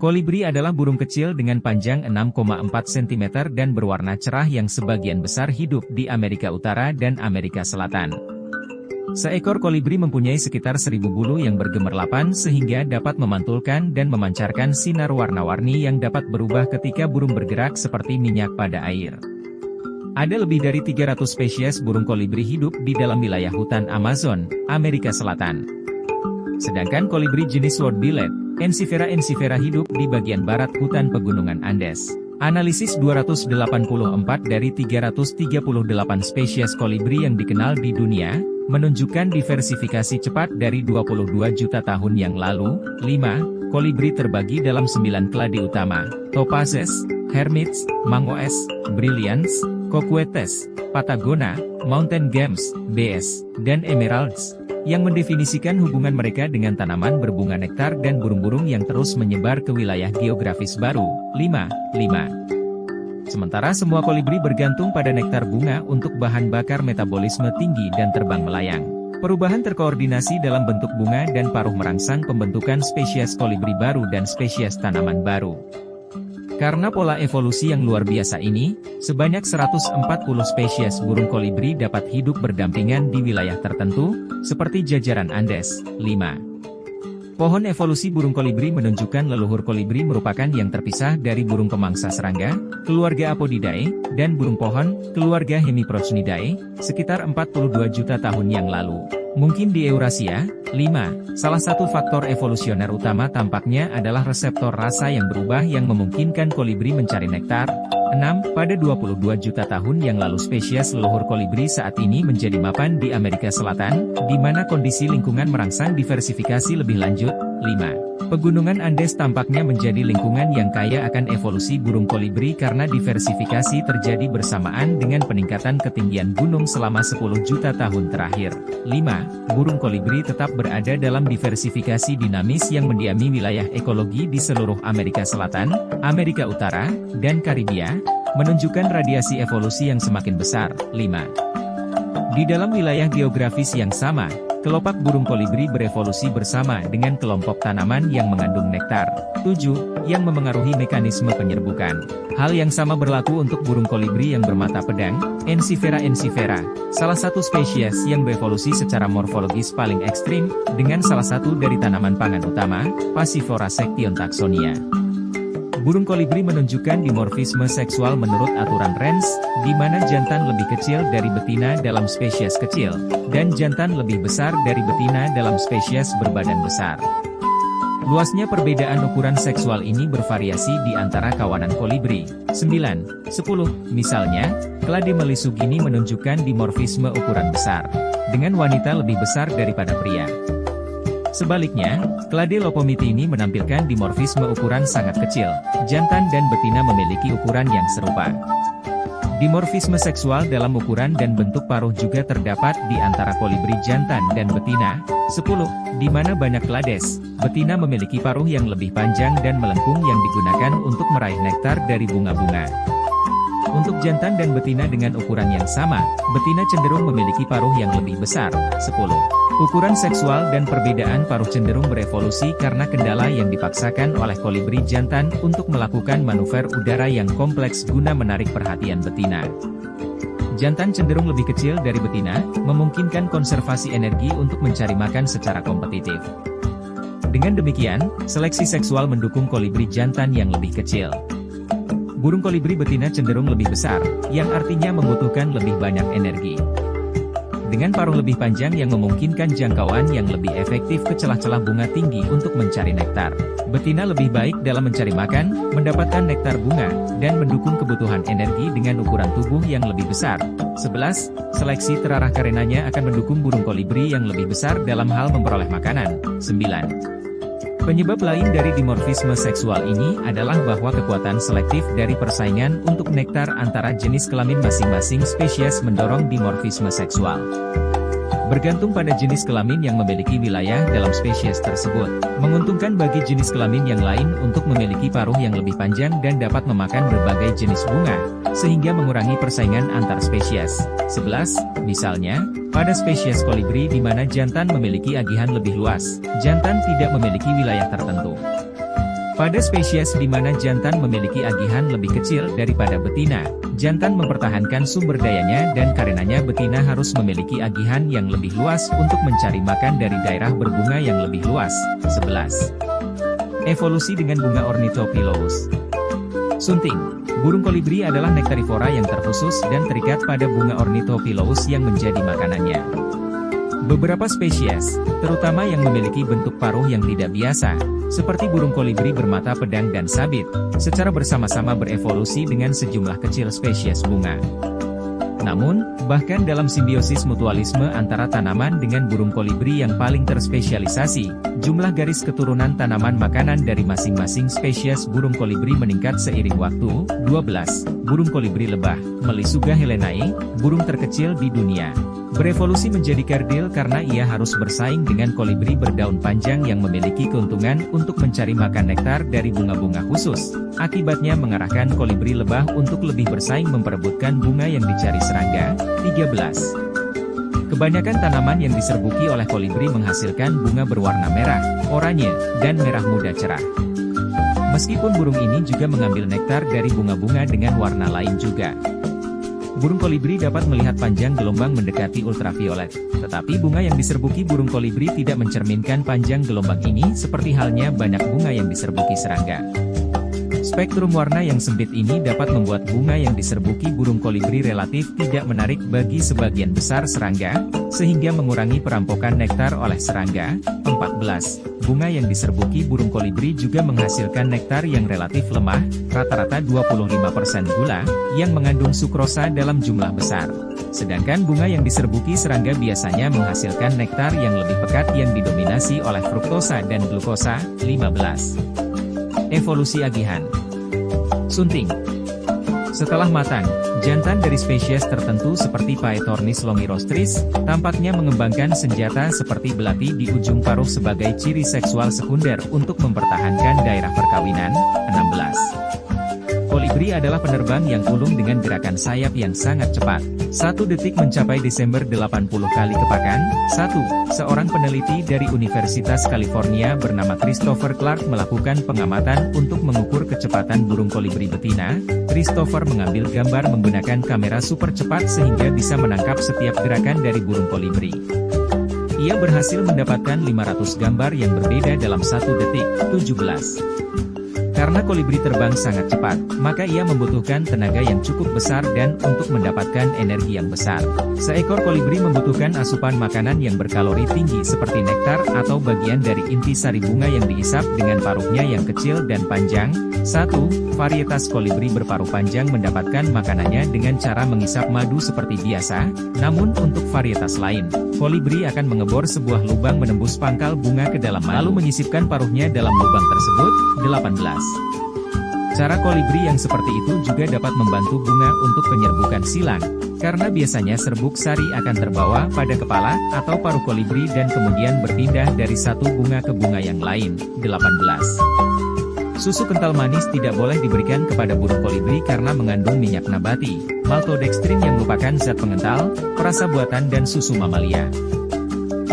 Kolibri adalah burung kecil dengan panjang 6,4 cm dan berwarna cerah yang sebagian besar hidup di Amerika Utara dan Amerika Selatan. Seekor kolibri mempunyai sekitar 1000 bulu yang bergemerlapan sehingga dapat memantulkan dan memancarkan sinar warna-warni yang dapat berubah ketika burung bergerak seperti minyak pada air. Ada lebih dari 300 spesies burung kolibri hidup di dalam wilayah hutan Amazon, Amerika Selatan. Sedangkan kolibri jenis Lord-Billet, Ensifera ensifera hidup di bagian barat hutan pegunungan Andes. Analisis 284 dari 338 spesies kolibri yang dikenal di dunia, menunjukkan diversifikasi cepat dari 22 juta tahun yang lalu. 5. Kolibri terbagi dalam 9 klade utama, Topazes, Hermits, Mangoes, Brilliants, Coquetes, Patagona, Mountain Gems, Bs, dan Emeralds, yang mendefinisikan hubungan mereka dengan tanaman berbunga nektar dan burung-burung yang terus menyebar ke wilayah geografis baru. 5. Sementara semua kolibri bergantung pada nektar bunga untuk bahan bakar metabolisme tinggi dan terbang melayang. Perubahan terkoordinasi dalam bentuk bunga dan paruh merangsang pembentukan spesies kolibri baru dan spesies tanaman baru. Karena pola evolusi yang luar biasa ini, sebanyak 140 spesies burung kolibri dapat hidup berdampingan di wilayah tertentu, seperti jajaran Andes. 5. Pohon evolusi burung kolibri menunjukkan leluhur kolibri merupakan yang terpisah dari burung pemangsa serangga, keluarga Apodidae, dan burung pohon, keluarga Hemiprocnidae, sekitar 42 juta tahun yang lalu. Mungkin di Eurasia. 5. Salah satu faktor evolusioner utama tampaknya adalah reseptor rasa yang berubah yang memungkinkan kolibri mencari nektar. 6. Pada 22 juta tahun yang lalu spesies leluhur kolibri saat ini menjadi mapan di Amerika Selatan, di mana kondisi lingkungan merangsang diversifikasi lebih lanjut. 5. Pegunungan Andes tampaknya menjadi lingkungan yang kaya akan evolusi burung kolibri karena diversifikasi terjadi bersamaan dengan peningkatan ketinggian gunung selama 10 juta tahun terakhir. 5. Burung kolibri tetap berada dalam diversifikasi dinamis yang mendiami wilayah ekologi di seluruh Amerika Selatan, Amerika Utara, dan Karibia, menunjukkan radiasi evolusi yang semakin besar. 5. Di dalam wilayah geografis yang sama, kelopak burung kolibri berevolusi bersama dengan kelompok tanaman yang mengandung nektar. 7. Yang memengaruhi mekanisme penyerbukan. Hal yang sama berlaku untuk burung kolibri yang bermata pedang, Ensifera ensifera, salah satu spesies yang berevolusi secara morfologis paling ekstrim, dengan salah satu dari tanaman pangan utama, Passiflora section taxonia. Burung kolibri menunjukkan dimorfisme seksual menurut aturan Renz, di mana jantan lebih kecil dari betina dalam spesies kecil, dan jantan lebih besar dari betina dalam spesies berbadan besar. Luasnya perbedaan ukuran seksual ini bervariasi di antara kawanan kolibri. 9. 10. Misalnya, klade Melisugini menunjukkan dimorfisme ukuran besar, dengan wanita lebih besar daripada pria. Sebaliknya, klade Lopomitini menampilkan dimorfisme ukuran sangat kecil, jantan dan betina memiliki ukuran yang serupa. Dimorfisme seksual dalam ukuran dan bentuk paruh juga terdapat di antara kolibri jantan dan betina. 10. Di mana banyak klades, betina memiliki paruh yang lebih panjang dan melengkung yang digunakan untuk meraih nektar dari bunga-bunga. Untuk jantan dan betina dengan ukuran yang sama, betina cenderung memiliki paruh yang lebih besar. 10. Ukuran seksual dan perbedaan paruh cenderung berevolusi karena kendala yang dipaksakan oleh kolibri jantan untuk melakukan manuver udara yang kompleks guna menarik perhatian betina. Jantan cenderung lebih kecil dari betina, memungkinkan konservasi energi untuk mencari makan secara kompetitif. Dengan demikian, seleksi seksual mendukung kolibri jantan yang lebih kecil. Burung kolibri betina cenderung lebih besar, yang artinya membutuhkan lebih banyak energi. Dengan paruh lebih panjang yang memungkinkan jangkauan yang lebih efektif ke celah-celah bunga tinggi untuk mencari nektar. Betina lebih baik dalam mencari makan, mendapatkan nektar bunga, dan mendukung kebutuhan energi dengan ukuran tubuh yang lebih besar. 11. Seleksi terarah karenanya akan mendukung burung kolibri yang lebih besar dalam hal memperoleh makanan. 9. Penyebab lain dari dimorfisme seksual ini adalah bahwa kekuatan selektif dari persaingan untuk nektar antara jenis kelamin masing-masing spesies mendorong dimorfisme seksual. Bergantung pada jenis kelamin yang memiliki wilayah dalam spesies tersebut, menguntungkan bagi jenis kelamin yang lain untuk memiliki paruh yang lebih panjang dan dapat memakan berbagai jenis bunga, sehingga mengurangi persaingan antar spesies. 11. Misalnya, pada spesies kolibri di mana jantan memiliki agihan lebih luas, jantan tidak memiliki wilayah tertentu. Pada spesies di mana jantan memiliki agihan lebih kecil daripada betina, jantan mempertahankan sumber dayanya dan karenanya betina harus memiliki agihan yang lebih luas untuk mencari makan dari daerah berbunga yang lebih luas. 11. Evolusi dengan bunga Ornithophilus. Sunting. Burung kolibri adalah nektarivora yang terkhusus dan terikat pada bunga Ornithophilus yang menjadi makanannya. Beberapa spesies, terutama yang memiliki bentuk paruh yang tidak biasa, seperti burung kolibri bermata pedang dan sabit, secara bersama-sama berevolusi dengan sejumlah kecil spesies bunga. Namun, bahkan dalam simbiosis mutualisme antara tanaman dengan burung kolibri yang paling terspesialisasi, jumlah garis keturunan tanaman makanan dari masing-masing spesies burung kolibri meningkat seiring waktu. 12. Burung kolibri lebah, Melisuga helenae, burung terkecil di dunia. Berevolusi menjadi kerdil karena ia harus bersaing dengan kolibri berdaun panjang yang memiliki keuntungan untuk mencari makan nektar dari bunga-bunga khusus. Akibatnya mengarahkan kolibri lebah untuk lebih bersaing memperebutkan bunga yang dicari serangga. 13. Kebanyakan tanaman yang diserbuki oleh kolibri menghasilkan bunga berwarna merah, oranye, dan merah muda cerah. Meskipun burung ini juga mengambil nektar dari bunga-bunga dengan warna lain juga. Burung kolibri dapat melihat panjang gelombang mendekati ultraviolet, tetapi bunga yang diserbuki burung kolibri tidak mencerminkan panjang gelombang ini seperti halnya banyak bunga yang diserbuki serangga. Spektrum warna yang sempit ini dapat membuat bunga yang diserbuki burung kolibri relatif tidak menarik bagi sebagian besar serangga, sehingga mengurangi perampokan nektar oleh serangga. 14. Bunga yang diserbuki burung kolibri juga menghasilkan nektar yang relatif lemah, rata-rata 25% gula, yang mengandung sukrosa dalam jumlah besar. Sedangkan bunga yang diserbuki serangga biasanya menghasilkan nektar yang lebih pekat yang didominasi oleh fruktosa dan glukosa. 15. Evolusi agihan. Sunting. Setelah matang, jantan dari spesies tertentu seperti Paetornis longirostris, tampaknya mengembangkan senjata seperti belati di ujung paruh sebagai ciri seksual sekunder untuk mempertahankan daerah perkawinan. 16. Kolibri adalah penerbang yang ulung dengan gerakan sayap yang sangat cepat. 1 detik mencapai Desember 80 kali kepakan. 1. Seorang peneliti dari Universitas California bernama Christopher Clark melakukan pengamatan untuk mengukur kecepatan burung kolibri betina. Christopher mengambil gambar menggunakan kamera super cepat sehingga bisa menangkap setiap gerakan dari burung kolibri. Ia berhasil mendapatkan 500 gambar yang berbeda dalam 1 detik. 17. Karena kolibri terbang sangat cepat, maka ia membutuhkan tenaga yang cukup besar dan untuk mendapatkan energi yang besar. Seekor kolibri membutuhkan asupan makanan yang berkalori tinggi seperti nektar atau bagian dari inti sari bunga yang diisap dengan paruhnya yang kecil dan panjang. 1. Varietas kolibri berparuh panjang mendapatkan makanannya dengan cara mengisap madu seperti biasa, namun untuk varietas lain, kolibri akan mengebor sebuah lubang menembus pangkal bunga ke dalam madu, lalu menyisipkan paruhnya dalam lubang tersebut. 18. Cara kolibri yang seperti itu juga dapat membantu bunga untuk penyerbukan silang, karena biasanya serbuk sari akan terbawa pada kepala atau paruh kolibri dan kemudian berpindah dari satu bunga ke bunga yang lain. 18. Susu kental manis tidak boleh diberikan kepada burung kolibri karena mengandung minyak nabati, maltodextrin yang merupakan zat pengental, perasa buatan dan susu mamalia.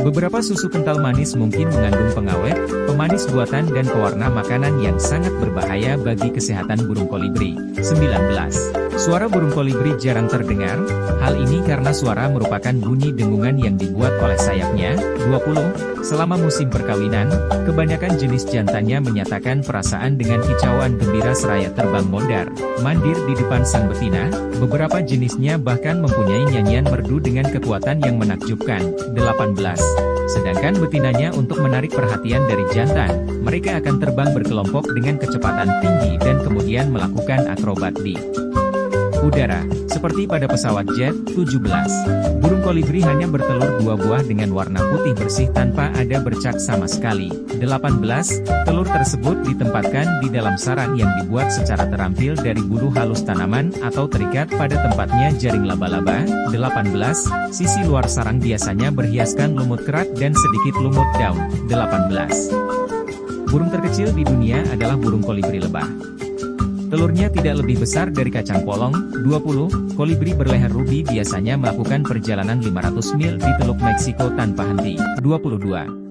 Beberapa susu kental manis mungkin mengandung pengawet, pemanis buatan dan pewarna makanan yang sangat berbahaya bagi kesehatan burung kolibri. 19. Suara burung kolibri jarang terdengar, hal ini karena suara merupakan bunyi dengungan yang dibuat oleh sayapnya. 20. Selama musim perkawinan, kebanyakan jenis jantannya menyatakan perasaan dengan kicauan gembira seraya terbang mondar, mandir di depan sang betina. Beberapa jenisnya bahkan mempunyai nyanyian merdu dengan kekuatan yang menakjubkan. 18. Sedangkan betinanya untuk menarik perhatian dari jantan, mereka akan terbang berkelompok dengan kecepatan tinggi dan kemudian melakukan akrobat di udara, seperti pada pesawat jet. 17. Burung kolibri hanya bertelur 2 buah dengan warna putih bersih tanpa ada bercak sama sekali. 18. Telur tersebut ditempatkan di dalam sarang yang dibuat secara terampil dari bulu halus tanaman atau terikat pada tempatnya jaring laba-laba. 18. Sisi luar sarang biasanya berhiaskan lumut kerat dan sedikit lumut daun. 18. Burung terkecil di dunia adalah burung kolibri lebah. Telurnya tidak lebih besar dari kacang polong. 20. Kolibri berleher rubi biasanya melakukan perjalanan 500 mil di Teluk Meksiko tanpa henti. 22.